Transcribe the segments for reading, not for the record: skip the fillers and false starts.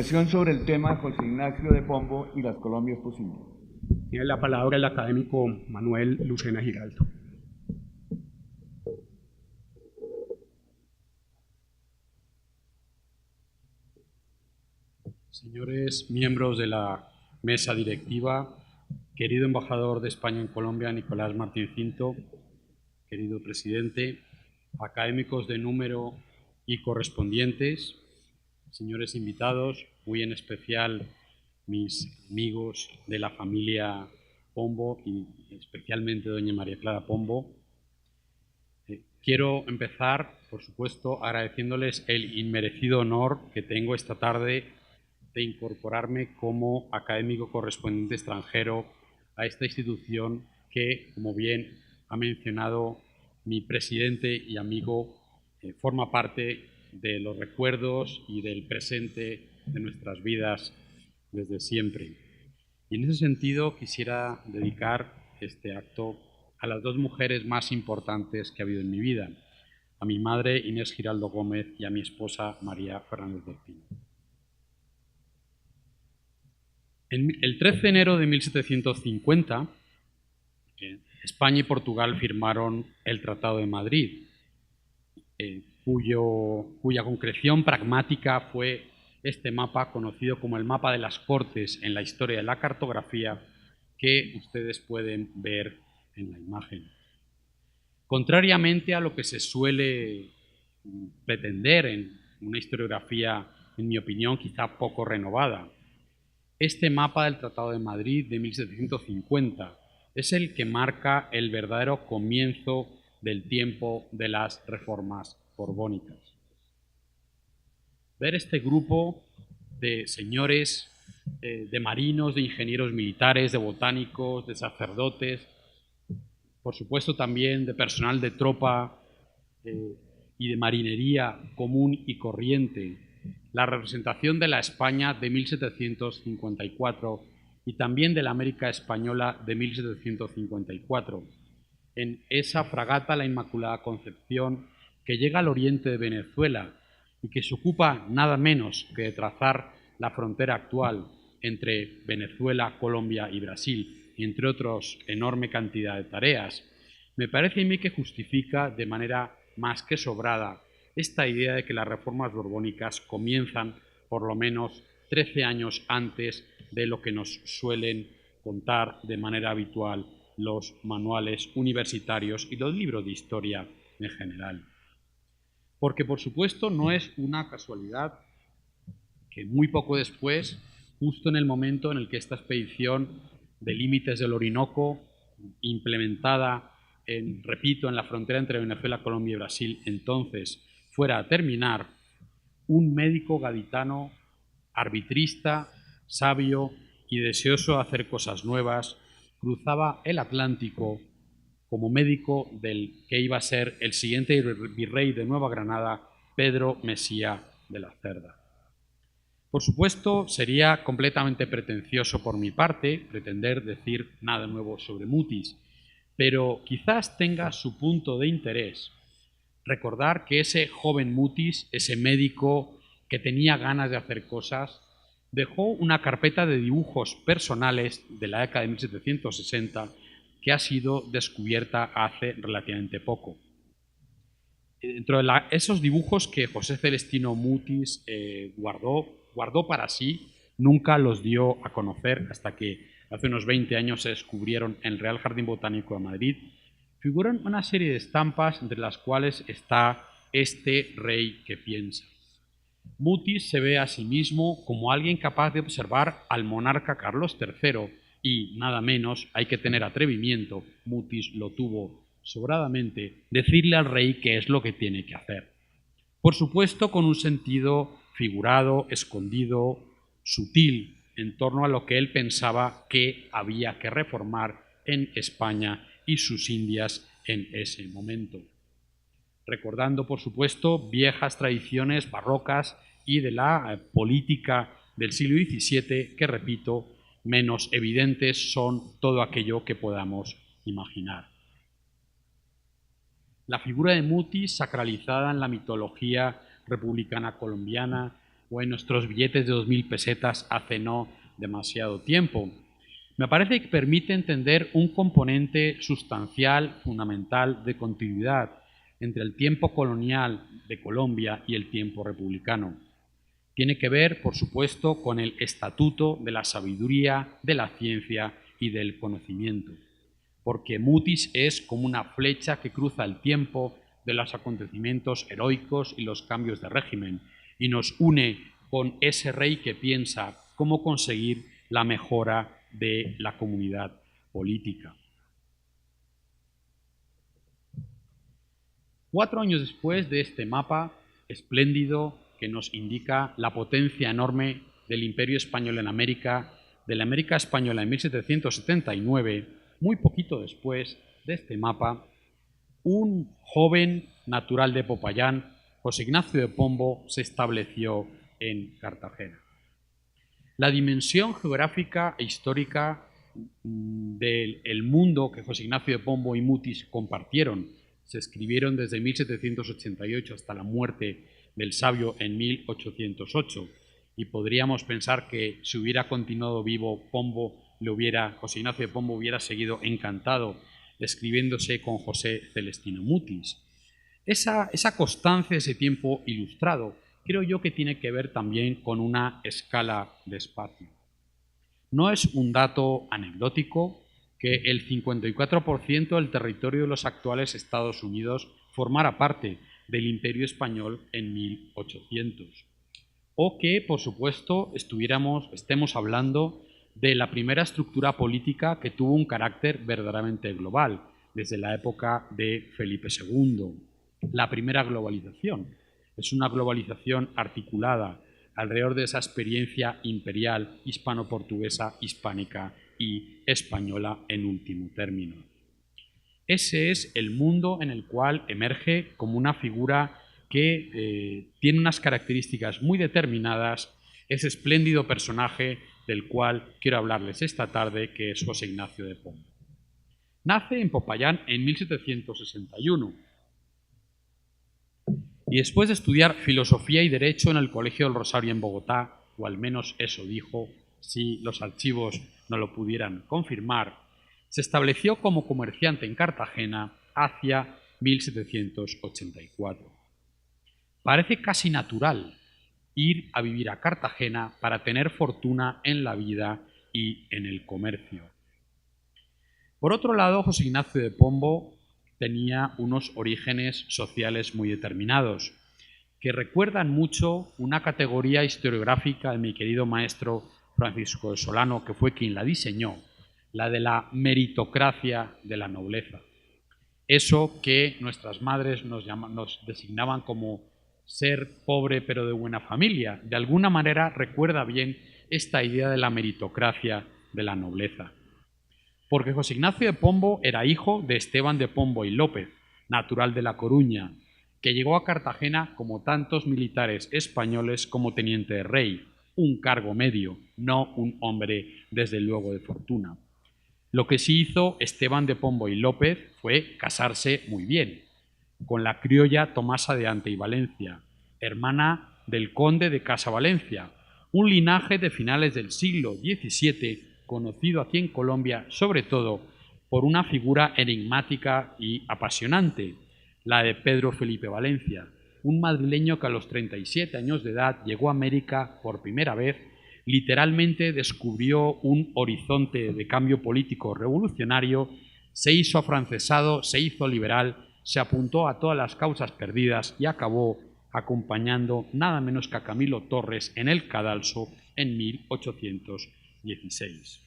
presentación sobre el tema José Ignacio de Pombo y las Colombias posibles. Tiene la palabra el académico Manuel Lucena Giraldo. Señores miembros de la mesa directiva, querido embajador de España en Colombia, Nicolás Martín Cinto, querido presidente, académicos de número y correspondientes, señores invitados, muy en especial mis amigos de la familia Pombo y especialmente doña María Clara Pombo. Quiero empezar, por supuesto, agradeciéndoles el inmerecido honor que tengo esta tarde de incorporarme como académico correspondiente extranjero a esta institución que, como bien ha mencionado mi presidente y amigo, forma parte de los recuerdos y del presente de nuestras vidas desde siempre. Y en ese sentido quisiera dedicar este acto a las dos mujeres más importantes que ha habido en mi vida, a mi madre Inés Giraldo Gómez y a mi esposa María Fernández del Pino. El 13 de enero de 1750, España y Portugal firmaron el Tratado de Madrid, cuya concreción pragmática fue este mapa conocido como el mapa de las Cortes en la historia de la cartografía que ustedes pueden ver en la imagen. Contrariamente a lo que se suele pretender en una historiografía, en mi opinión, quizá poco renovada, este mapa del Tratado de Madrid de 1750 es el que marca el verdadero comienzo del tiempo de las reformas borbónicas. Ver este grupo de señores, de marinos, de ingenieros militares, de botánicos, de sacerdotes, por supuesto también de personal de tropa y de marinería común y corriente, la representación de la España de 1754 y también de la América Española de 1754. En esa fragata, la Inmaculada Concepción, que llega al oriente de Venezuela y que se ocupa nada menos que de trazar la frontera actual entre Venezuela, Colombia y Brasil, y entre otros enorme cantidad de tareas, me parece a mí que justifica de manera más que sobrada esta idea de que las reformas borbónicas comienzan por lo menos 13 años antes de lo que nos suelen contar de manera habitual los manuales universitarios y los libros de historia en general. Porque, por supuesto, no es una casualidad que muy poco después, justo en el momento en el que esta expedición de límites del Orinoco, implementada repito, en la frontera entre Venezuela, Colombia y Brasil, entonces fuera a terminar, un médico gaditano, arbitrista, sabio y deseoso de hacer cosas nuevas, cruzaba el Atlántico como médico del que iba a ser el siguiente virrey de Nueva Granada, Pedro Mesía de la Cerda. Por supuesto, sería completamente pretencioso por mi parte pretender decir nada nuevo sobre Mutis, pero quizás tenga su punto de interés recordar que ese joven Mutis, ese médico que tenía ganas de hacer cosas, dejó una carpeta de dibujos personales de la década de 1760 que ha sido descubierta hace relativamente poco. Dentro de esos dibujos que José Celestino Mutis guardó para sí, nunca los dio a conocer hasta que hace unos 20 años se descubrieron en el Real Jardín Botánico de Madrid, figuran una serie de estampas entre las cuales está este rey que piensa. Mutis se ve a sí mismo como alguien capaz de observar al monarca Carlos III y, nada menos, hay que tener atrevimiento, Mutis lo tuvo sobradamente, decirle al rey qué es lo que tiene que hacer. Por supuesto, con un sentido figurado, escondido, sutil, en torno a lo que él pensaba que había que reformar en España y sus Indias en ese momento. Recordando, por supuesto, viejas tradiciones barrocas y de la política del siglo XVII que, repito, menos evidentes son todo aquello que podamos imaginar. La figura de Mutis, sacralizada en la mitología republicana colombiana, o en nuestros billetes de 2.000 pesetas hace no demasiado tiempo. Me parece que permite entender un componente sustancial, fundamental, de continuidad entre el tiempo colonial de Colombia y el tiempo republicano. Tiene que ver, por supuesto, con el estatuto de la sabiduría, de la ciencia y del conocimiento, porque Mutis es como una flecha que cruza el tiempo de los acontecimientos heroicos y los cambios de régimen y nos une con ese rey que piensa cómo conseguir la mejora de la comunidad política. 4 años después de este mapa espléndido que nos indica la potencia enorme del Imperio Español en América, de la América Española en 1779, muy poquito después de este mapa, un joven natural de Popayán, José Ignacio de Pombo, se estableció en Cartagena. La dimensión geográfica e histórica del mundo que José Ignacio de Pombo y Mutis compartieron, se escribieron desde 1788 hasta la muerte del sabio en 1808, y podríamos pensar que si hubiera continuado vivo José Ignacio de Pombo hubiera seguido encantado escribiéndose con José Celestino Mutis. Esa constancia, ese tiempo ilustrado, creo yo que tiene que ver también con una escala de espacio. No es un dato anecdótico que el 54% del territorio de los actuales Estados Unidos formara parte del Imperio Español en 1800. O que, por supuesto, estemos hablando de la primera estructura política que tuvo un carácter verdaderamente global, desde la época de Felipe II. La primera globalización es una globalización articulada alrededor de esa experiencia imperial hispano-portuguesa, hispánica y española en último término. Ese es el mundo en el cual emerge como una figura que tiene unas características muy determinadas, ese espléndido personaje del cual quiero hablarles esta tarde, que es José Ignacio de Pombo. Nace en Popayán en 1761 y después de estudiar Filosofía y Derecho en el Colegio del Rosario en Bogotá, o al menos eso dijo, si los archivos no lo pudieran confirmar, se estableció como comerciante en Cartagena hacia 1784. Parece casi natural ir a vivir a Cartagena para tener fortuna en la vida y en el comercio. Por otro lado, José Ignacio de Pombo tenía unos orígenes sociales muy determinados, que recuerdan mucho una categoría historiográfica de mi querido maestro Francisco de Solano, que fue quien la diseñó, la de la meritocracia de la nobleza. Eso que nuestras madres nos designaban como ser pobre pero de buena familia, de alguna manera recuerda bien esta idea de la meritocracia de la nobleza. Porque José Ignacio de Pombo era hijo de Esteban de Pombo y López, natural de La Coruña, que llegó a Cartagena como tantos militares españoles como teniente de rey, un cargo medio, no un hombre desde luego de fortuna. Lo que sí hizo Esteban de Pombo y López fue casarse muy bien, con la criolla Tomasa de Ante y Valencia, hermana del conde de Casa Valencia, un linaje de finales del siglo XVII, conocido aquí en Colombia sobre todo por una figura enigmática y apasionante, la de Pedro Felipe Valencia, un madrileño que a los 37 años de edad llegó a América por primera vez, literalmente descubrió un horizonte de cambio político revolucionario, se hizo afrancesado, se hizo liberal, se apuntó a todas las causas perdidas y acabó acompañando nada menos que a Camilo Torres en el cadalso en 1816.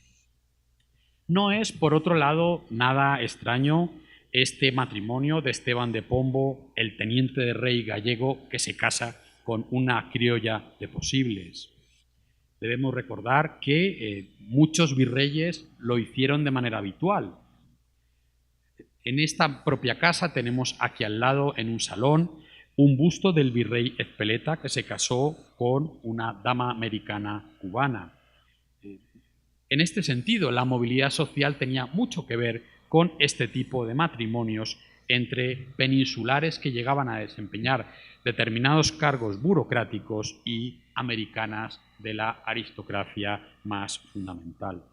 No es, por otro lado, nada extraño este matrimonio de Esteban de Pombo, el teniente de rey gallego, que se casa con una criolla de Posibles. Debemos recordar que muchos virreyes lo hicieron de manera habitual. En esta propia casa tenemos aquí al lado, en un salón, un busto del virrey Ezpeleta, que se casó con una dama americana cubana. En este sentido, la movilidad social tenía mucho que ver con este tipo de matrimonios entre peninsulares que llegaban a desempeñar determinados cargos burocráticos y americanas de la aristocracia más fundamental.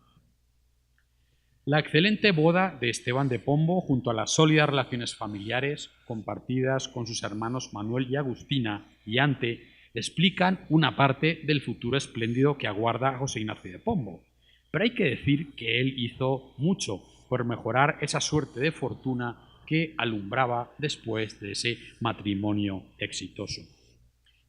La excelente boda de Esteban de Pombo, junto a las sólidas relaciones familiares compartidas con sus hermanos Manuel y Agustina y Ante, explican una parte del futuro espléndido que aguarda a José Ignacio de Pombo. Pero hay que decir que él hizo mucho por mejorar esa suerte de fortuna que alumbraba después de ese matrimonio exitoso.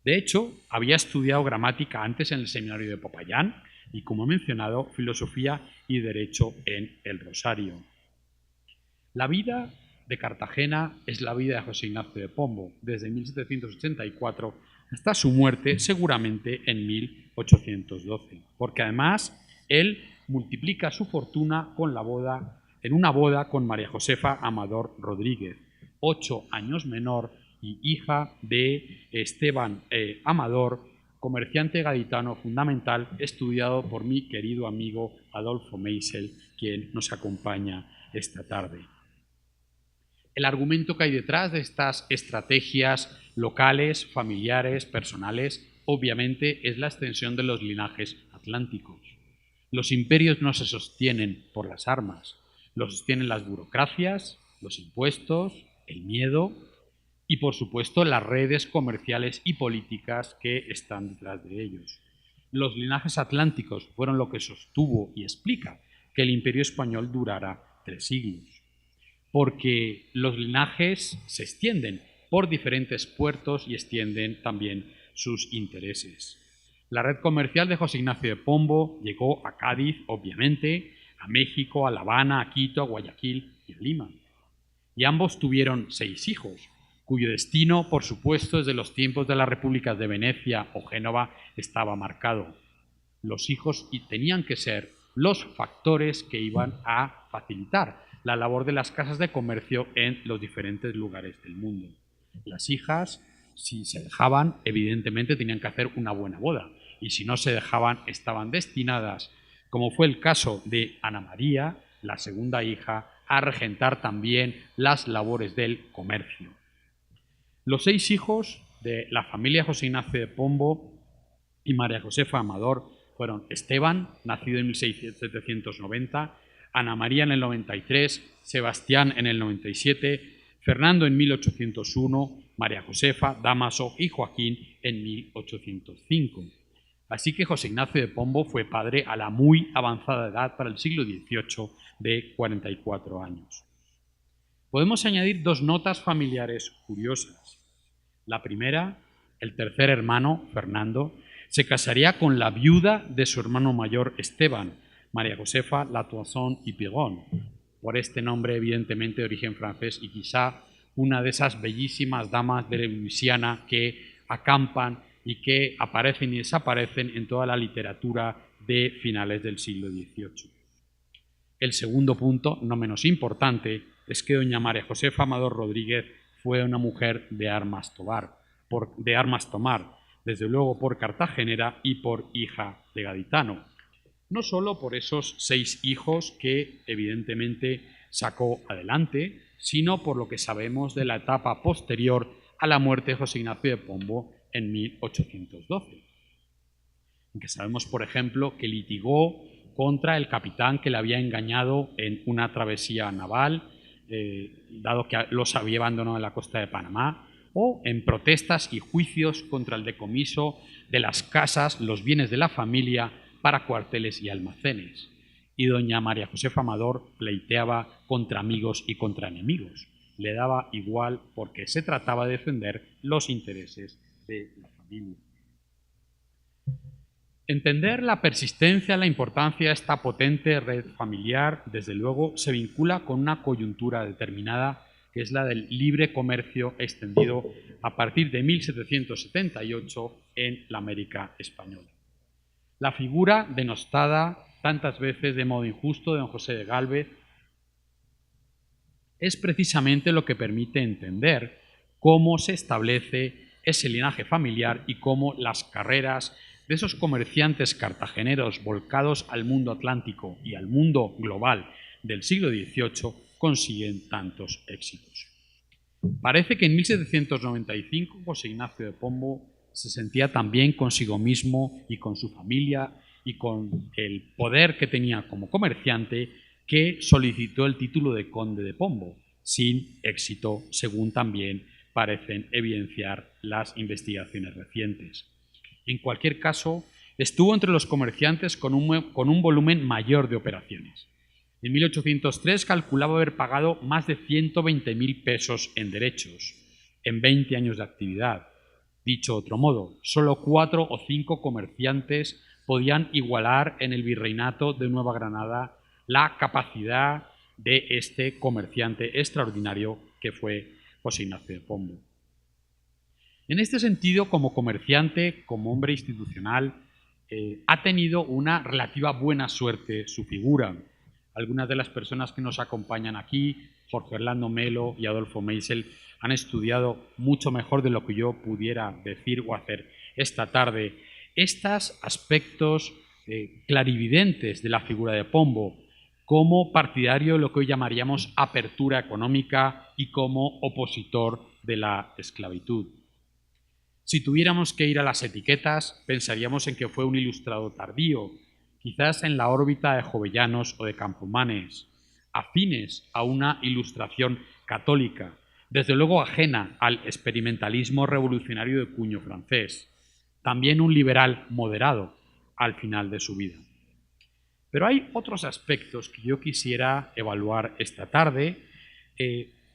De hecho, había estudiado gramática antes en el seminario de Popayán y, como he mencionado, filosofía y derecho en el Rosario. La vida de Cartagena es la vida de José Ignacio de Pombo, desde 1784 hasta su muerte, seguramente en 1812, porque además él multiplica su fortuna en una boda con María Josefa Amador Rodríguez, 8 años menor y hija de Esteban Amador, comerciante gaditano fundamental, estudiado por mi querido amigo Adolfo Meisel, quien nos acompaña esta tarde. El argumento que hay detrás de estas estrategias locales, familiares, personales, obviamente es la extensión de los linajes atlánticos. Los imperios no se sostienen por las armas, los sostienen las burocracias, los impuestos, el miedo y, por supuesto, las redes comerciales y políticas que están detrás de ellos. Los linajes atlánticos fueron lo que sostuvo y explica que el imperio español durara 3 siglos, porque los linajes se extienden por diferentes puertos y extienden también sus intereses. La red comercial de José Ignacio de Pombo llegó a Cádiz, obviamente, a México, a La Habana, a Quito, a Guayaquil y a Lima. Y ambos tuvieron 6 hijos, cuyo destino, por supuesto, desde los tiempos de las repúblicas de Venecia o Génova estaba marcado. Los hijos tenían que ser los factores que iban a facilitar la labor de las casas de comercio en los diferentes lugares del mundo. Las hijas, si se dejaban, evidentemente tenían que hacer una buena boda, y si no se dejaban, estaban destinadas, como fue el caso de Ana María, la segunda hija, a regentar también las labores del comercio. Los 6 hijos de la familia José Ignacio de Pombo y María Josefa Amador fueron Esteban, nacido en 1790, Ana María en el 93, Sebastián en el 97, Fernando en 1801, María Josefa, Dámaso y Joaquín en 1805. Así que José Ignacio de Pombo fue padre a la muy avanzada edad para el siglo XVIII de 44 años. Podemos añadir 2 notas familiares curiosas. La primera, el tercer hermano, Fernando, se casaría con la viuda de su hermano mayor Esteban, María Josefa Latoison y Piron, por este nombre evidentemente de origen francés y quizá una de esas bellísimas damas de Luisiana que acampan y que aparecen y desaparecen en toda la literatura de finales del siglo XVIII. El segundo punto, no menos importante, es que doña María Josefa Amador Rodríguez fue una mujer de armas tomar, desde luego por cartagenera y por hija de gaditano. No solo por esos 6 hijos que evidentemente sacó adelante, sino por lo que sabemos de la etapa posterior a la muerte de José Ignacio de Pombo en 1812. En que sabemos, por ejemplo, que litigó contra el capitán que le había engañado en una travesía naval, dado que los había abandonado en la costa de Panamá, o en protestas y juicios contra el decomiso de las casas, los bienes de la familia, para cuarteles y almacenes. Y doña María Josefa Amador pleiteaba contra amigos y contra enemigos. Le daba igual porque se trataba de defender los intereses de la familia. Entender la persistencia, la importancia de esta potente red familiar, desde luego, se vincula con una coyuntura determinada, que es la del libre comercio extendido a partir de 1778 en la América española. La figura denostada tantas veces de modo injusto de don José de Gálvez es precisamente lo que permite entender cómo se establece ese linaje familiar y cómo las carreras de esos comerciantes cartageneros volcados al mundo atlántico y al mundo global del siglo XVIII consiguen tantos éxitos. Parece que en 1795 José Ignacio de Pombo se sentía tan bien consigo mismo y con su familia y con el poder que tenía como comerciante que solicitó el título de conde de Pombo, sin éxito, según también parecen evidenciar las investigaciones recientes. En cualquier caso, estuvo entre los comerciantes con un volumen mayor de operaciones. En 1803 calculaba haber pagado más de 120.000 pesos en derechos, en 20 años de actividad. Dicho de otro modo, solo 4 o 5 comerciantes podían igualar en el virreinato de Nueva Granada la capacidad de este comerciante extraordinario que fue José Ignacio de Pombo. En este sentido, como comerciante, como hombre institucional, ha tenido una relativa buena suerte su figura. Algunas de las personas que nos acompañan aquí, Jorge Orlando Melo y Adolfo Meisel, han estudiado mucho mejor de lo que yo pudiera decir o hacer esta tarde estos aspectos clarividentes de la figura de Pombo, como partidario de lo que hoy llamaríamos apertura económica y como opositor de la esclavitud. Si tuviéramos que ir a las etiquetas, pensaríamos en que fue un ilustrado tardío, quizás en la órbita de Jovellanos o de Campomanes, afines a una ilustración católica, desde luego ajena al experimentalismo revolucionario de cuño francés, también un liberal moderado al final de su vida. Pero hay otros aspectos que yo quisiera evaluar esta tarde,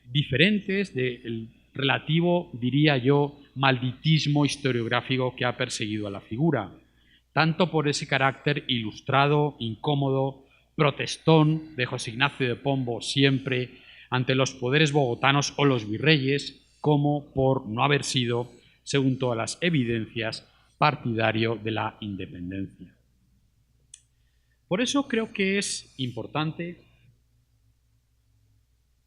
diferentes del relativo, diría yo, malditismo historiográfico que ha perseguido a la figura, tanto por ese carácter ilustrado, incómodo, protestón de José Ignacio de Pombo siempre ante los poderes bogotanos o los virreyes, como por no haber sido, según todas las evidencias, partidario de la independencia. Por eso creo que es importante,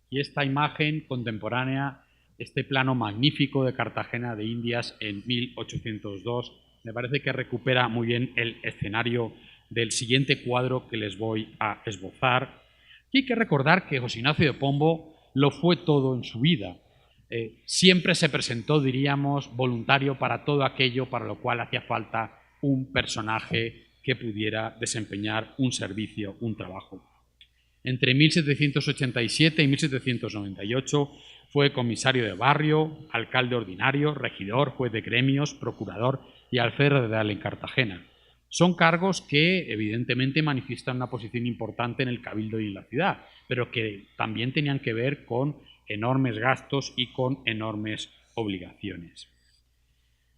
y esta imagen contemporánea, este plano magnífico de Cartagena de Indias en 1802, me parece que recupera muy bien el escenario del siguiente cuadro que les voy a esbozar. Y hay que recordar que José Ignacio de Pombo lo fue todo en su vida. Siempre se presentó, diríamos, voluntario para todo aquello para lo cual hacía falta un personaje que pudiera desempeñar un servicio, un trabajo. Entre 1787 y 1798 fue comisario de barrio, alcalde ordinario, regidor, juez de gremios, procurador y alférez en Cartagena. Son cargos que evidentemente manifiestan una posición importante en el cabildo y en la ciudad, pero que también tenían que ver con enormes gastos y con enormes obligaciones.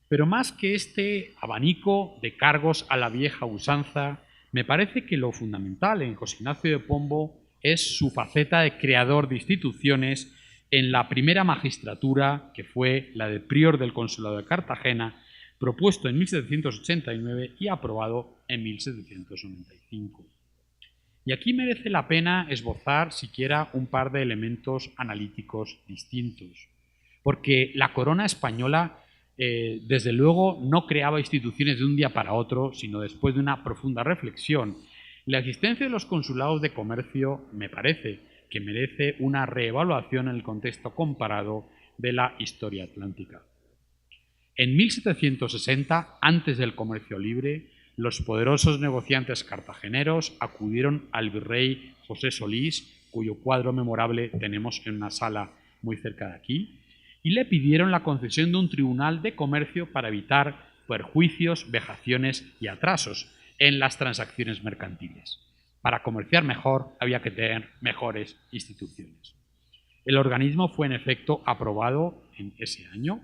Pero más que este abanico de cargos a la vieja usanza, me parece que lo fundamental en José Ignacio de Pombo es su faceta de creador de instituciones en la primera magistratura, que fue la de prior del Consulado de Cartagena, propuesto en 1789 y aprobado en 1795. Y aquí merece la pena esbozar siquiera un par de elementos analíticos distintos, porque la corona española desde luego no creaba instituciones de un día para otro, sino después de una profunda reflexión. La existencia de los consulados de comercio me parece que merece una reevaluación en el contexto comparado de la historia atlántica. En 1760, antes del comercio libre, los poderosos negociantes cartageneros acudieron al virrey José Solís, cuyo cuadro memorable tenemos en una sala muy cerca de aquí, y le pidieron la concesión de un tribunal de comercio para evitar perjuicios, vejaciones y atrasos en las transacciones mercantiles. Para comerciar mejor había que tener mejores instituciones. El organismo fue en efecto aprobado en ese año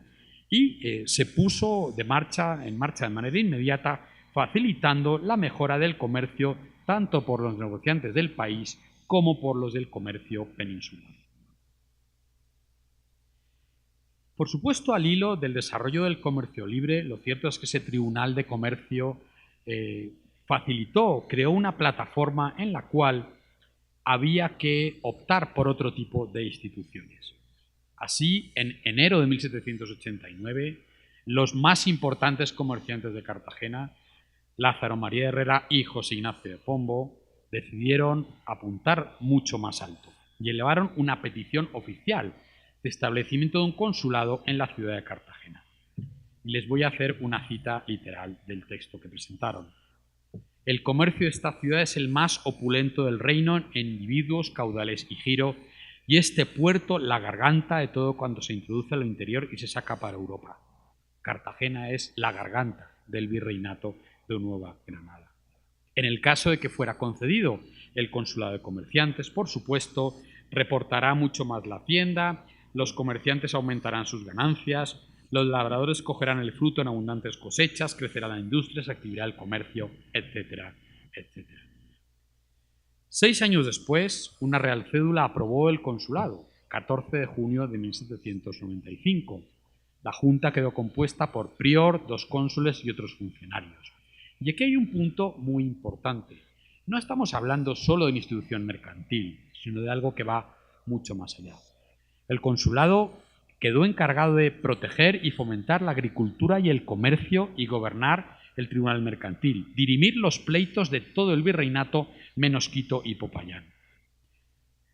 y se puso en marcha de manera inmediata, facilitando la mejora del comercio tanto por los negociantes del país como por los del comercio peninsular. Por supuesto, al hilo del desarrollo del comercio libre, lo cierto es que ese tribunal de comercio creó una plataforma en la cual había que optar por otro tipo de instituciones. Así, en enero de 1789, los más importantes comerciantes de Cartagena, Lázaro María Herrera y José Ignacio de Pombo, decidieron apuntar mucho más alto y elevaron una petición oficial de establecimiento de un consulado en la ciudad de Cartagena. Y les voy a hacer una cita literal del texto que presentaron. El comercio de esta ciudad es el más opulento del reino en individuos, caudales y giro, y este puerto la garganta de todo cuanto se introduce a lo interior y se saca para Europa. Cartagena es la garganta del virreinato de Nueva Granada. En el caso de que fuera concedido el consulado de comerciantes, por supuesto, reportará mucho más la hacienda, los comerciantes aumentarán sus ganancias, los labradores cogerán el fruto en abundantes cosechas, crecerá la industria, se activará el comercio, etcétera, etcétera. 6 años después, una real cédula aprobó el consulado, 14 de junio de 1795. La Junta quedó compuesta por prior, 2 cónsules y otros funcionarios. Y aquí hay un punto muy importante. No estamos hablando solo de una institución mercantil, sino de algo que va mucho más allá. El consulado quedó encargado de proteger y fomentar la agricultura y el comercio y gobernar el tribunal mercantil, dirimir los pleitos de todo el virreinato menos Quito y Popayán.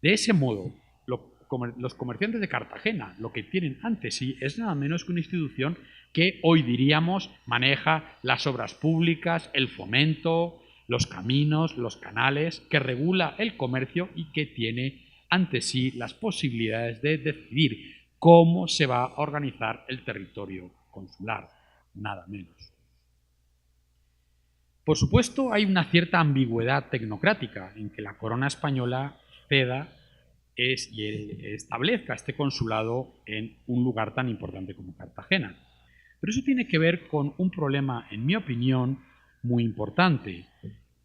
De ese modo, los comerciantes de Cartagena lo que tienen ante sí es nada menos que una institución que hoy diríamos maneja las obras públicas, el fomento, los caminos, los canales, que regula el comercio y que tiene ante sí las posibilidades de decidir cómo se va a organizar el territorio consular, nada menos. Por supuesto, hay una cierta ambigüedad tecnocrática en que la corona española ceda y establezca este consulado en un lugar tan importante como Cartagena. Pero eso tiene que ver con un problema, en mi opinión, muy importante.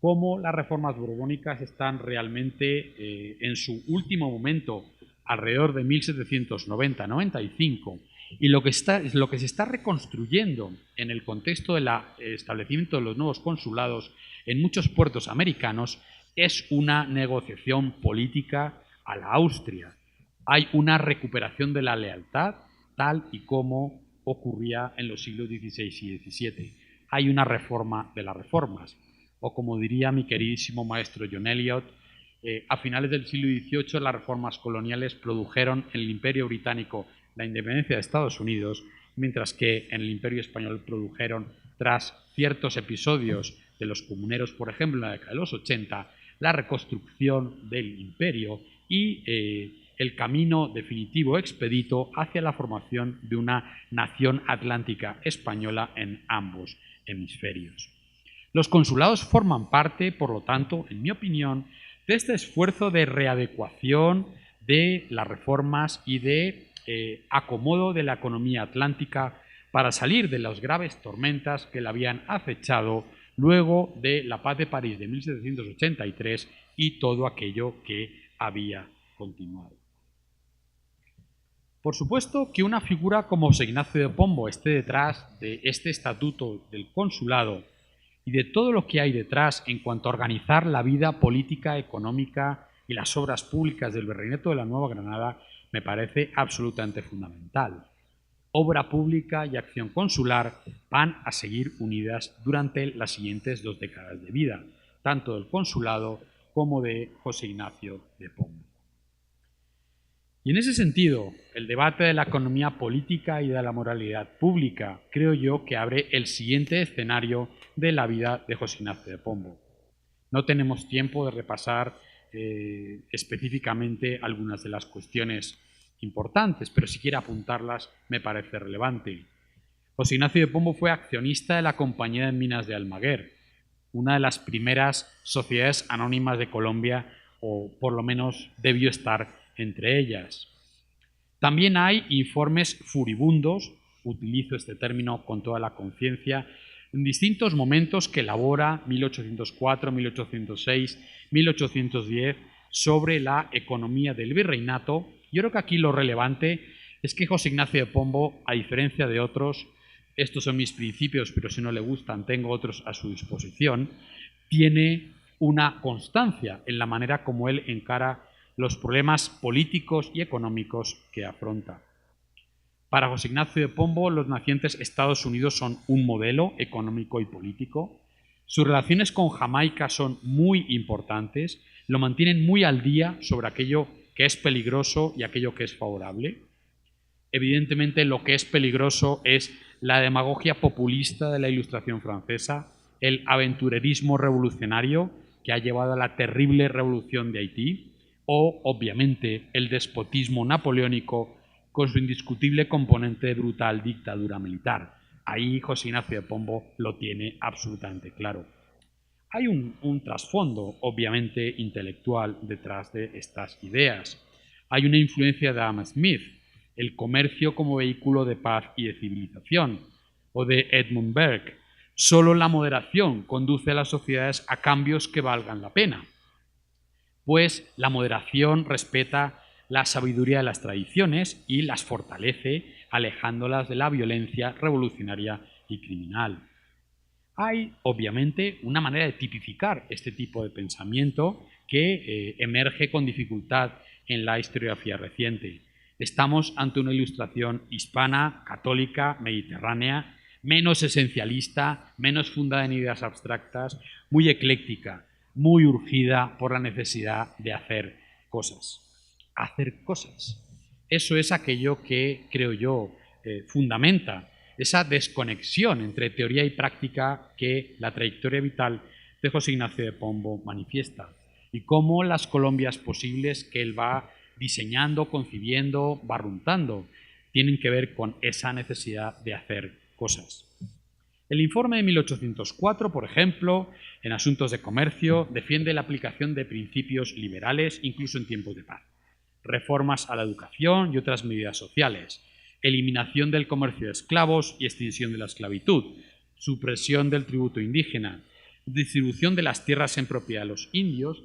Cómo las reformas borbónicas están realmente en su último momento, alrededor de 1790-95, y lo que se está reconstruyendo en el contexto del establecimiento de los nuevos consulados en muchos puertos americanos es una negociación política a la Austria. Hay una recuperación de la lealtad, tal y como ocurría en los siglos XVI y XVII. Hay una reforma de las reformas, o como diría mi queridísimo maestro John Eliot, a finales del siglo XVIII las reformas coloniales produjeron en el Imperio Británico la independencia de Estados Unidos, mientras que en el Imperio Español produjeron, tras ciertos episodios de los comuneros, por ejemplo, en la década de los 80, la reconstrucción del imperio y el camino definitivo expedito hacia la formación de una nación atlántica española en ambos hemisferios. Los consulados forman parte, por lo tanto, en mi opinión, de este esfuerzo de readecuación de las reformas y de acomodo de la economía atlántica para salir de las graves tormentas que la habían acechado luego de la Paz de París de 1783 y todo aquello que había continuado. Por supuesto que una figura como José Ignacio de Pombo esté detrás de este estatuto del consulado y de todo lo que hay detrás en cuanto a organizar la vida política, económica y las obras públicas del Virreinato de la Nueva Granada me parece absolutamente fundamental. Obra pública y acción consular van a seguir unidas durante las siguientes 2 décadas de vida, tanto del consulado como de José Ignacio de Pombo. Y en ese sentido, el debate de la economía política y de la moralidad pública creo yo que abre el siguiente escenario de la vida de José Ignacio de Pombo. No tenemos tiempo de repasar específicamente algunas de las cuestiones importantes, pero si quiero apuntarlas me parece relevante. José Ignacio de Pombo fue accionista de la Compañía de Minas de Almaguer, una de las primeras sociedades anónimas de Colombia, o por lo menos debió estar entre ellas. También hay informes furibundos, utilizo este término con toda la conciencia, en distintos momentos que elabora 1804, 1806, 1810 sobre la economía del virreinato. Yo creo que aquí lo relevante es que José Ignacio de Pombo, a diferencia de otros, estos son mis principios, pero si no le gustan tengo otros a su disposición, tiene una constancia en la manera como él encara los problemas políticos y económicos que afronta. Para José Ignacio de Pombo, los nacientes Estados Unidos son un modelo económico y político. Sus relaciones con Jamaica son muy importantes, lo mantienen muy al día sobre aquello que es peligroso y aquello que es favorable. Evidentemente, lo que es peligroso es la demagogia populista de la Ilustración francesa, el aventurerismo revolucionario que ha llevado a la terrible revolución de Haití, o, obviamente, el despotismo napoleónico con su indiscutible componente de brutal dictadura militar. Ahí José Ignacio de Pombo lo tiene absolutamente claro. Hay un trasfondo, obviamente, intelectual detrás de estas ideas. Hay una influencia de Adam Smith, el comercio como vehículo de paz y de civilización, o de Edmund Burke. Solo la moderación conduce a las sociedades a cambios que valgan la pena, pues la moderación respeta la sabiduría de las tradiciones y las fortalece, alejándolas de la violencia revolucionaria y criminal. Hay, obviamente, una manera de tipificar este tipo de pensamiento que emerge con dificultad en la historiografía reciente. Estamos ante una ilustración hispana, católica, mediterránea, menos esencialista, menos fundada en ideas abstractas, muy ecléctica, muy urgida por la necesidad de hacer cosas. Hacer cosas. Eso es aquello que, creo yo, fundamenta esa desconexión entre teoría y práctica que la trayectoria vital de José Ignacio de Pombo manifiesta, y cómo las Colombias posibles que él va diseñando, concibiendo, barruntando, tienen que ver con esa necesidad de hacer cosas. El informe de 1804, por ejemplo, en asuntos de comercio, defiende la aplicación de principios liberales incluso en tiempos de paz, reformas a la educación y otras medidas sociales, eliminación del comercio de esclavos y extinción de la esclavitud, supresión del tributo indígena, distribución de las tierras en propiedad de los indios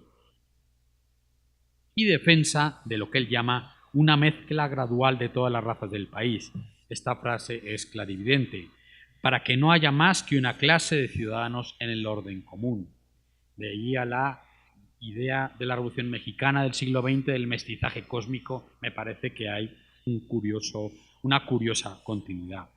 y defensa de lo que él llama una mezcla gradual de todas las razas del país. Esta frase es clarividente, para que no haya más que una clase de ciudadanos en el orden común. De ahí a la idea de la Revolución Mexicana del siglo XX, del mestizaje cósmico, me parece que hay una curiosa continuidad.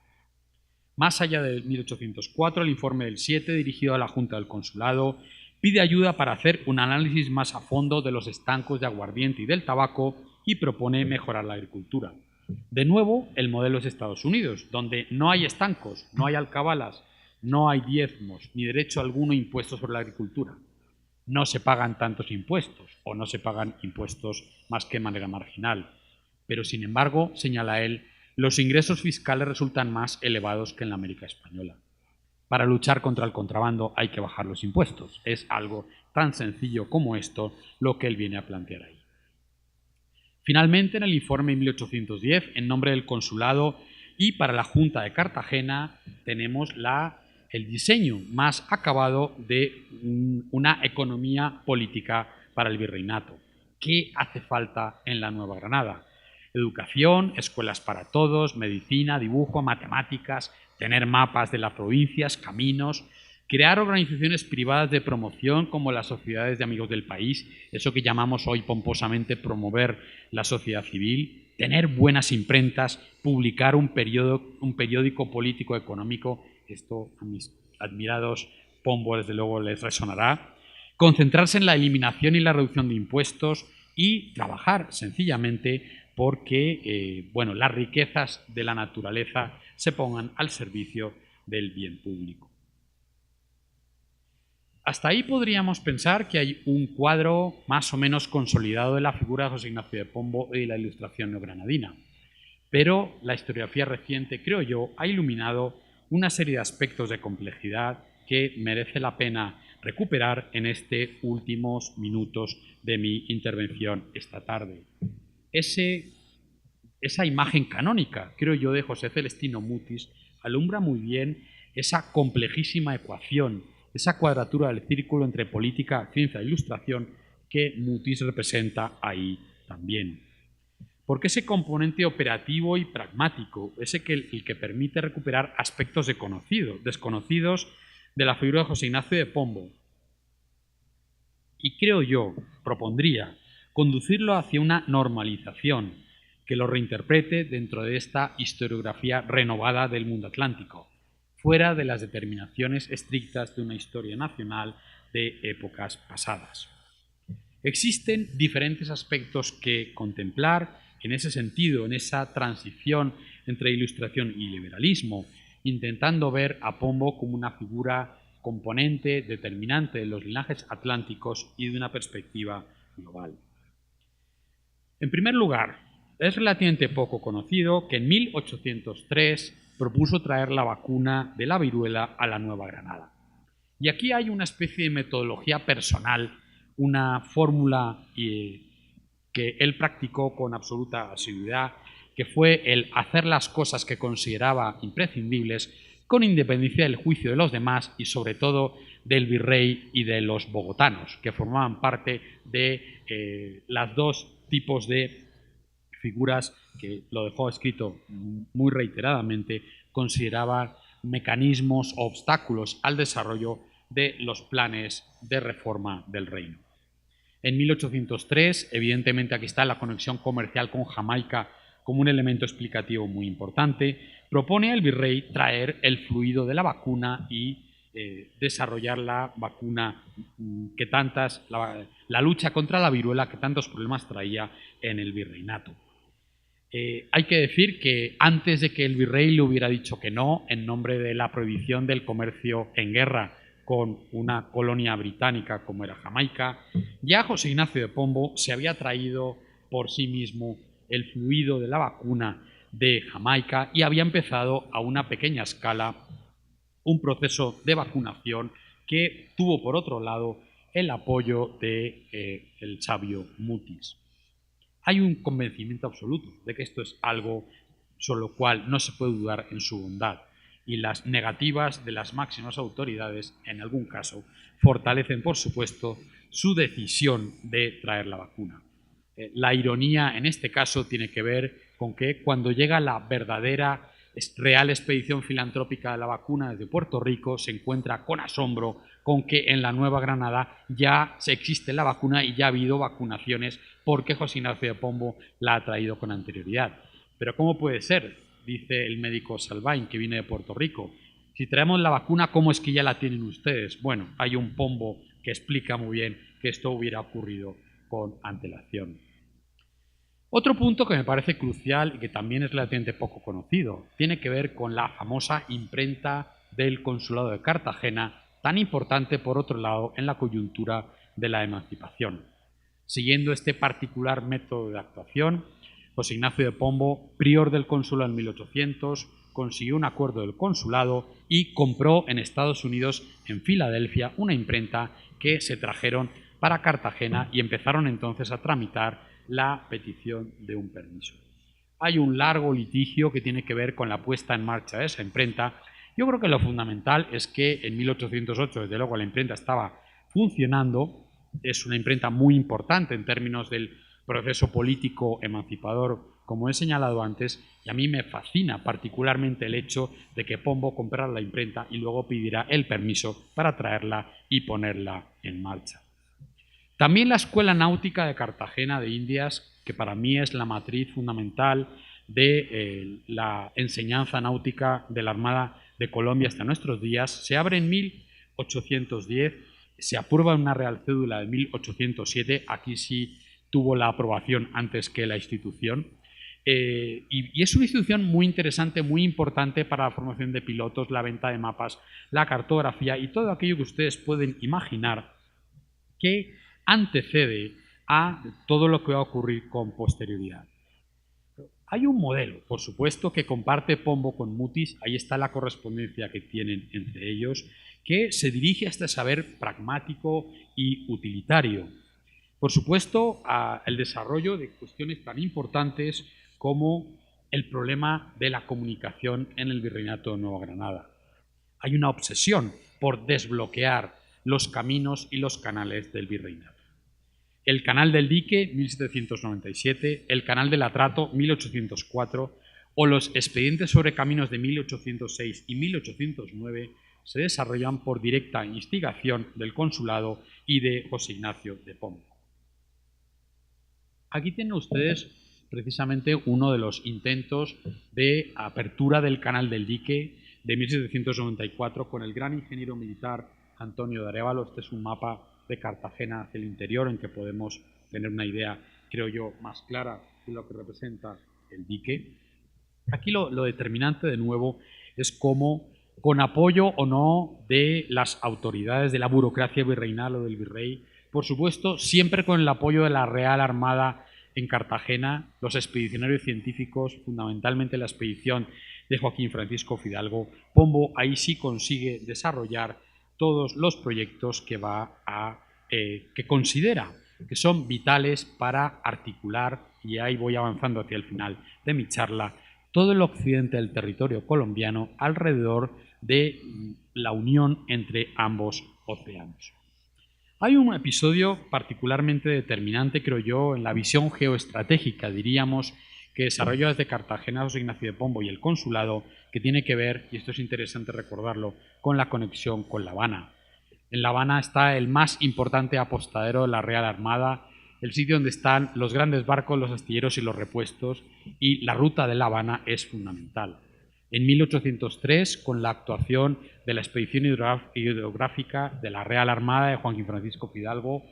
Más allá de 1804, el informe del 7, dirigido a la Junta del Consulado, pide ayuda para hacer un análisis más a fondo de los estancos de aguardiente y del tabaco y propone mejorar la agricultura. De nuevo, el modelo es Estados Unidos, donde no hay estancos, no hay alcabalas, no hay diezmos, ni derecho alguno a impuestos sobre la agricultura. No se pagan tantos impuestos, o no se pagan impuestos más que de manera marginal. Pero, sin embargo, señala él, los ingresos fiscales resultan más elevados que en la América española. Para luchar contra el contrabando hay que bajar los impuestos. Es algo tan sencillo como esto lo que él viene a plantear ahí. Finalmente, en el informe 1810, en nombre del Consulado y para la Junta de Cartagena, tenemos el diseño más acabado de una economía política para el virreinato. ¿Qué hace falta en la Nueva Granada? Educación, escuelas para todos, medicina, dibujo, matemáticas, tener mapas de las provincias, caminos, crear organizaciones privadas de promoción como las sociedades de amigos del país, eso que llamamos hoy pomposamente promover la sociedad civil, tener buenas imprentas, publicar un periódico político económico, esto a mis admirados Pombo desde luego les resonará, concentrarse en la eliminación y la reducción de impuestos y trabajar sencillamente porque las riquezas de la naturaleza se pongan al servicio del bien público. Hasta ahí podríamos pensar que hay un cuadro más o menos consolidado de la figura de José Ignacio de Pombo y la Ilustración neogranadina. Pero la historiografía reciente, creo yo, ha iluminado una serie de aspectos de complejidad que merece la pena recuperar en estos últimos minutos de mi intervención esta tarde. Esa imagen canónica, creo yo, de José Celestino Mutis alumbra muy bien esa complejísima ecuación, esa cuadratura del círculo entre política, ciencia e ilustración que Mutis representa ahí también. Porque ese componente operativo y pragmático es el que permite recuperar aspectos desconocidos de la figura de José Ignacio de Pombo. Y creo yo, propondría, conducirlo hacia una normalización que lo reinterprete dentro de esta historiografía renovada del mundo atlántico, fuera de las determinaciones estrictas de una historia nacional de épocas pasadas. Existen diferentes aspectos que contemplar en ese sentido, en esa transición entre ilustración y liberalismo, intentando ver a Pombo como una figura componente, determinante de los linajes atlánticos y de una perspectiva global. En primer lugar, es relativamente poco conocido que en 1803 propuso traer la vacuna de la viruela a la Nueva Granada. Y aquí hay una especie de metodología personal, una fórmula que él practicó con absoluta asiduidad, que fue el hacer las cosas que consideraba imprescindibles con independencia del juicio de los demás y sobre todo del virrey y de los bogotanos, que formaban parte de las dos tipos de figuras que, lo dejó escrito muy reiteradamente, consideraban mecanismos o obstáculos al desarrollo de los planes de reforma del reino. En 1803, evidentemente aquí está la conexión comercial con Jamaica como un elemento explicativo muy importante, propone al virrey traer el fluido de la vacuna y desarrollar la vacuna que la lucha contra la viruela que tantos problemas traía en el virreinato. Hay que decir que antes de que el virrey le hubiera dicho que no, en nombre de la prohibición del comercio en guerra con una colonia británica como era Jamaica, ya José Ignacio de Pombo se había traído por sí mismo el fluido de la vacuna de Jamaica y había empezado a una pequeña escala un proceso de vacunación que tuvo por otro lado el apoyo del sabio Mutis. Hay un convencimiento absoluto de que esto es algo sobre lo cual no se puede dudar en su bondad, y las negativas de las máximas autoridades, en algún caso, fortalecen, por supuesto, su decisión de traer la vacuna. La ironía en este caso tiene que ver con que cuando llega la verdadera real expedición filantrópica de la vacuna desde Puerto Rico, se encuentra con asombro con que en la Nueva Granada ya existe la vacuna y ya ha habido vacunaciones porque José Ignacio de Pombo la ha traído con anterioridad. Pero ¿cómo puede ser?, dice el médico Salvain, que viene de Puerto Rico. Si traemos la vacuna, ¿cómo es que ya la tienen ustedes? Bueno, hay un Pombo que explica muy bien que esto hubiera ocurrido con antelación. Otro punto que me parece crucial y que también es relativamente poco conocido tiene que ver con la famosa imprenta del Consulado de Cartagena, tan importante por otro lado en la coyuntura de la emancipación. Siguiendo este particular método de actuación, José Ignacio de Pombo, prior del consulado en 1800, consiguió un acuerdo del consulado y compró en Estados Unidos, en Filadelfia, una imprenta que se trajeron para Cartagena y empezaron entonces a tramitar la petición de un permiso. Hay un largo litigio que tiene que ver con la puesta en marcha de esa imprenta. Yo creo que lo fundamental es que en 1808, desde luego, la imprenta estaba funcionando. Es una imprenta muy importante en términos del proceso político emancipador, como he señalado antes, y a mí me fascina particularmente el hecho de que Pombo comprara la imprenta y luego pidiera el permiso para traerla y ponerla en marcha. También la Escuela Náutica de Cartagena de Indias, que para mí es la matriz fundamental de la enseñanza náutica de la Armada de Colombia hasta nuestros días, se abre en 1810, se aprueba una Real Cédula de 1807, aquí sí tuvo la aprobación antes que la institución, y es una institución muy interesante, muy importante para la formación de pilotos, la venta de mapas, la cartografía y todo aquello que ustedes pueden imaginar que antecede a todo lo que va a ocurrir con posterioridad. Hay un modelo, por supuesto, que comparte Pombo con Mutis, ahí está la correspondencia que tienen entre ellos, que se dirige a este saber pragmático y utilitario. Por supuesto, al desarrollo de cuestiones tan importantes como el problema de la comunicación en el Virreinato de Nueva Granada. Hay una obsesión por desbloquear los caminos y los canales del Virreinato. El Canal del Dique, 1797, el Canal del Atrato, 1804, o los expedientes sobre caminos de 1806 y 1809 se desarrollan por directa instigación del consulado y de José Ignacio de Pombo. Aquí tienen ustedes precisamente uno de los intentos de apertura del Canal del Dique de 1794 con el gran ingeniero militar Antonio de Arévalo. Este es un mapa de Cartagena hacia el interior en que podemos tener una idea, creo yo, más clara de lo que representa el dique. Aquí lo determinante, de nuevo, es cómo, con apoyo o no de las autoridades de la burocracia virreinal o del virrey, por supuesto, siempre con el apoyo de la Real Armada en Cartagena, los expedicionarios científicos, fundamentalmente la expedición de Joaquín Francisco Fidalgo, Pombo ahí sí consigue desarrollar todos los proyectos que que considera que son vitales para articular, y ahí voy avanzando hacia el final de mi charla, todo el occidente del territorio colombiano alrededor de la unión entre ambos océanos. Hay un episodio particularmente determinante, creo yo, en la visión geoestratégica, diríamos, que desarrolló desde Cartagena José Ignacio de Pombo y el consulado, que tiene que ver, y esto es interesante recordarlo, con la conexión con La Habana. En La Habana está el más importante apostadero de la Real Armada, el sitio donde están los grandes barcos, los astilleros y los repuestos, y la ruta de La Habana es fundamental. En 1803, con la actuación de la expedición hidrográfica de la Real Armada de Joaquín Francisco Fidalgo,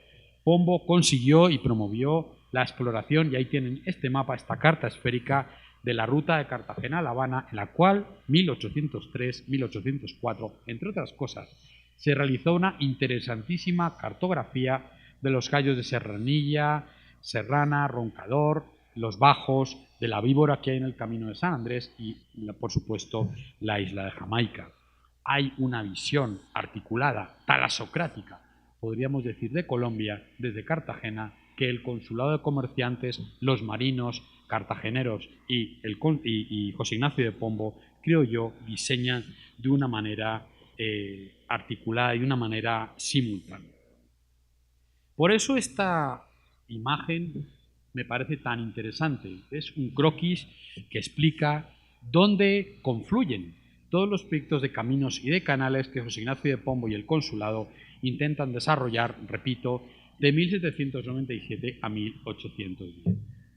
Pombo consiguió y promovió la exploración, y ahí tienen este mapa, esta carta esférica de la ruta de Cartagena a La Habana, en la cual 1803-1804, entre otras cosas, se realizó una interesantísima cartografía de los cayos de Serranilla, Serrana, Roncador, los bajos, de la víbora que hay en el camino de San Andrés y, por supuesto, la isla de Jamaica. Hay una visión articulada, talasocrática, podríamos decir, de Colombia desde Cartagena, que el consulado de comerciantes, los marinos, cartageneros y José Ignacio de Pombo, creo yo, diseñan de una manera articulada y de una manera simultánea. Por eso esta imagen me parece tan interesante. Es un croquis que explica dónde confluyen todos los proyectos de caminos y de canales que José Ignacio de Pombo y el consulado intentan desarrollar, repito, de 1797 a 1810.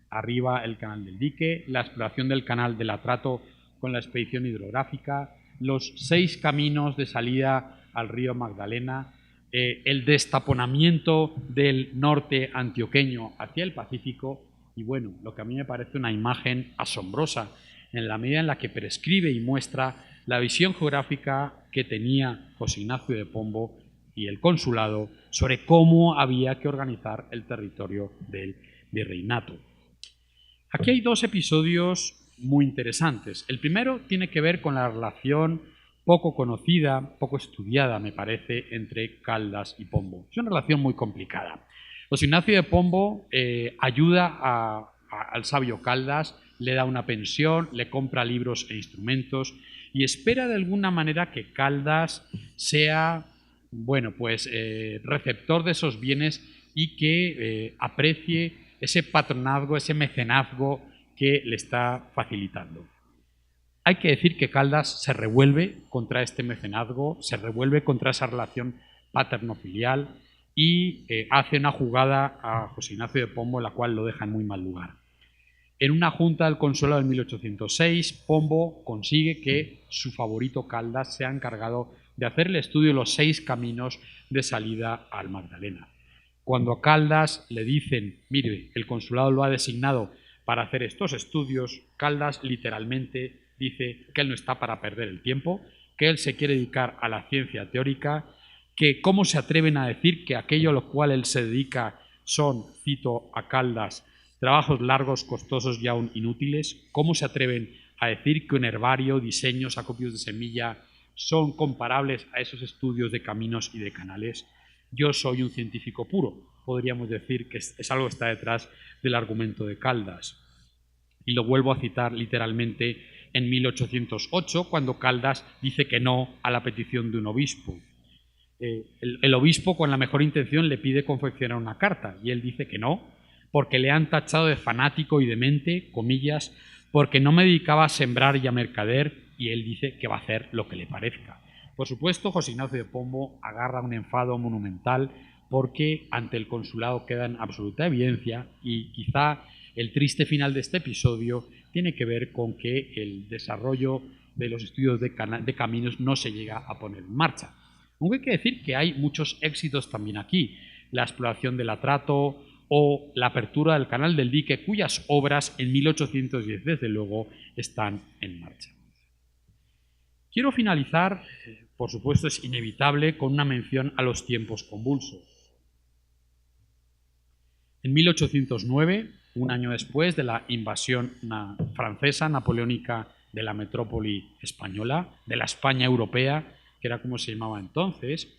Arriba el canal del dique, la exploración del canal del Atrato con la expedición hidrográfica, los 6 caminos de salida al río Magdalena, el destaponamiento del norte antioqueño hacia el Pacífico, y bueno, lo que a mí me parece una imagen asombrosa en la medida en la que prescribe y muestra la visión geográfica que tenía José Ignacio de Pombo y el consulado sobre cómo había que organizar el territorio del virreinato. Aquí hay 2 episodios muy interesantes. El primero tiene que ver con la relación poco conocida, poco estudiada, me parece, entre Caldas y Pombo. Es una relación muy complicada. José Ignacio de Pombo ayuda al sabio Caldas, le da una pensión, le compra libros e instrumentos y espera de alguna manera que Caldas sea, bueno, pues receptor de esos bienes y que aprecie ese patronazgo, ese mecenazgo que le está facilitando. Hay que decir que Caldas se revuelve contra este mecenazgo, se revuelve contra esa relación paterno-filial y hace una jugada a José Ignacio de Pombo, la cual lo deja en muy mal lugar. En una junta del consulado en 1806, Pombo consigue que su favorito Caldas sea encargado de hacer el estudio de los 6 caminos de salida al Magdalena. Cuando a Caldas le dicen, mire, el consulado lo ha designado para hacer estos estudios, Caldas literalmente dice que él no está para perder el tiempo, que él se quiere dedicar a la ciencia teórica, que cómo se atreven a decir que aquello a lo cual él se dedica son, cito a Caldas, trabajos largos, costosos y aún inútiles. ¿Cómo se atreven a decir que un herbario, diseños, acopios de semilla son comparables a esos estudios de caminos y de canales? Yo soy un científico puro. Podríamos decir que es algo que está detrás del argumento de Caldas. Y lo vuelvo a citar literalmente en 1808, cuando Caldas dice que no a la petición de un obispo. El obispo, con la mejor intención, le pide confeccionar una carta y él dice que no, porque le han tachado de fanático y demente, comillas, porque no me dedicaba a sembrar y a mercader, y él dice que va a hacer lo que le parezca. Por supuesto, José Ignacio de Pombo agarra un enfado monumental porque ante el consulado queda en absoluta evidencia, y quizá el triste final de este episodio tiene que ver con que el desarrollo de los estudios de caminos no se llega a poner en marcha. Aunque hay que decir que hay muchos éxitos también aquí. La exploración del Atrato, o la apertura del Canal del Dique, cuyas obras en 1810, desde luego, están en marcha. Quiero finalizar, por supuesto es inevitable, con una mención a los tiempos convulsos. En 1809, un año después de la invasión francesa napoleónica de la metrópoli española, de la España europea, que era como se llamaba entonces,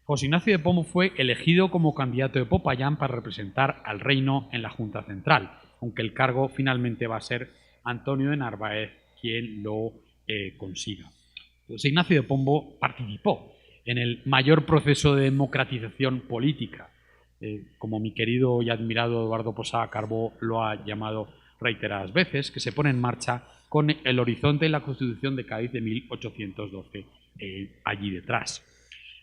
José Ignacio de Pombo fue elegido como candidato de Popayán para representar al reino en la Junta Central, aunque el cargo finalmente va a ser Antonio de Narváez quien lo consiga. José Ignacio de Pombo participó en el mayor proceso de democratización política, como mi querido y admirado Eduardo Posada Carbó lo ha llamado reiteradas veces, que se pone en marcha con el horizonte de la Constitución de Cádiz de 1812 allí detrás.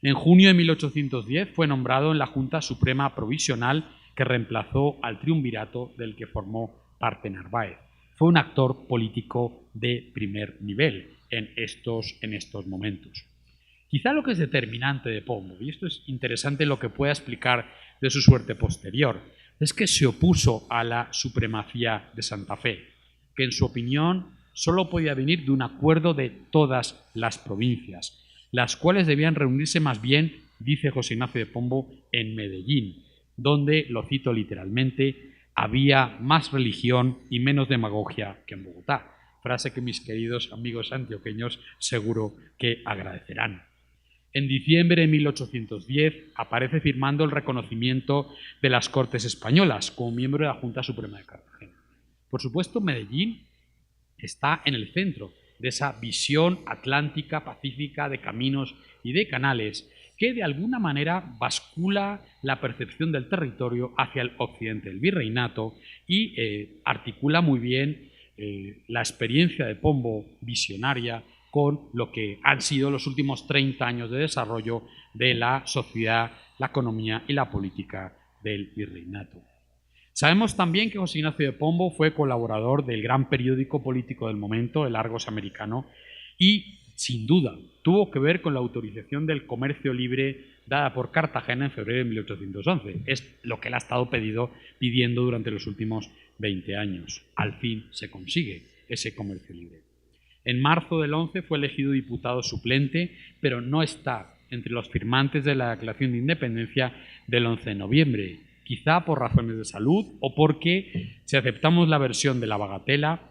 En junio de 1810 fue nombrado en la Junta Suprema Provisional que reemplazó al triunvirato del que formó parte Narváez. Fue un actor político de primer nivel en estos momentos. Quizá lo que es determinante de Pombo, y esto es interesante lo que pueda explicar de su suerte posterior, es que se opuso a la supremacía de Santa Fe, que en su opinión solo podía venir de un acuerdo de todas las provincias, las cuales debían reunirse más bien, dice José Ignacio de Pombo, en Medellín, donde, lo cito literalmente, había más religión y menos demagogia que en Bogotá, frase que mis queridos amigos antioqueños seguro que agradecerán. En diciembre de 1810 aparece firmando el reconocimiento de las Cortes Españolas como miembro de la Junta Suprema de Cartagena. Por supuesto, Medellín está en el centro de esa visión atlántica, pacífica, de caminos y de canales que de alguna manera bascula la percepción del territorio hacia el occidente del virreinato y articula muy bien la experiencia de Pombo visionaria con lo que han sido los últimos 30 años de desarrollo de la sociedad, la economía y la política del virreinato. Sabemos también que José Ignacio de Pombo fue colaborador del gran periódico político del momento, el Argos americano, y sin duda tuvo que ver con la autorización del comercio libre dada por Cartagena en febrero de 1811. Es lo que él ha estado pidiendo durante los últimos 20 años. Al fin se consigue ese comercio libre. En marzo del 11 fue elegido diputado suplente, pero no está entre los firmantes de la Declaración de Independencia del 11 de noviembre, quizá por razones de salud o porque, si aceptamos la versión de la bagatela,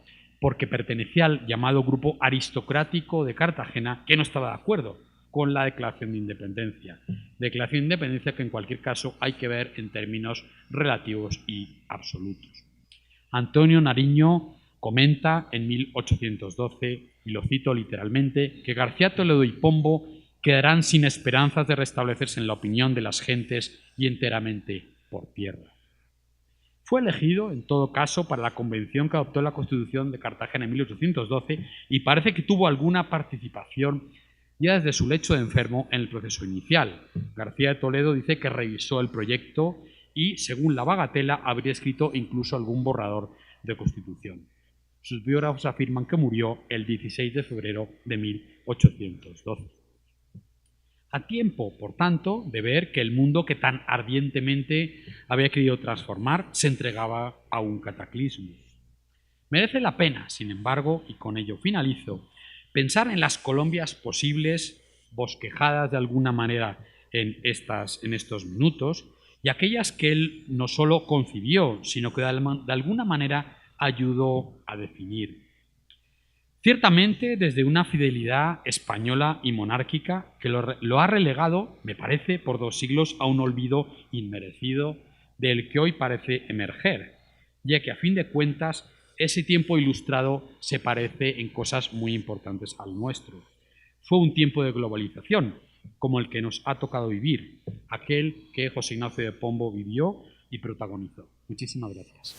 porque pertenecía al llamado grupo aristocrático de Cartagena que no estaba de acuerdo con la Declaración de Independencia. Declaración de Independencia que en cualquier caso hay que ver en términos relativos y absolutos. Antonio Nariño comenta en 1812, y lo cito literalmente, que García Toledo y Pombo quedarán sin esperanzas de restablecerse en la opinión de las gentes y enteramente por tierra. Fue elegido, en todo caso, para la convención que adoptó la Constitución de Cartagena en 1812 y parece que tuvo alguna participación ya desde su lecho de enfermo en el proceso inicial. García de Toledo dice que revisó el proyecto y, según la bagatela, habría escrito incluso algún borrador de Constitución. Sus biógrafos afirman que murió el 16 de febrero de 1812. A tiempo, por tanto, de ver que el mundo que tan ardientemente había querido transformar se entregaba a un cataclismo. Merece la pena, sin embargo, y con ello finalizo, pensar en las Colombias posibles, bosquejadas de alguna manera en estos minutos, y aquellas que él no solo concibió, sino que de alguna manera ayudó a definir. Ciertamente desde una fidelidad española y monárquica que lo ha relegado, me parece, por 2 siglos a un olvido inmerecido del que hoy parece emerger, ya que a fin de cuentas ese tiempo ilustrado se parece en cosas muy importantes al nuestro. Fue un tiempo de globalización, como el que nos ha tocado vivir, aquel que José Ignacio de Pombo vivió y protagonizó. Muchísimas gracias.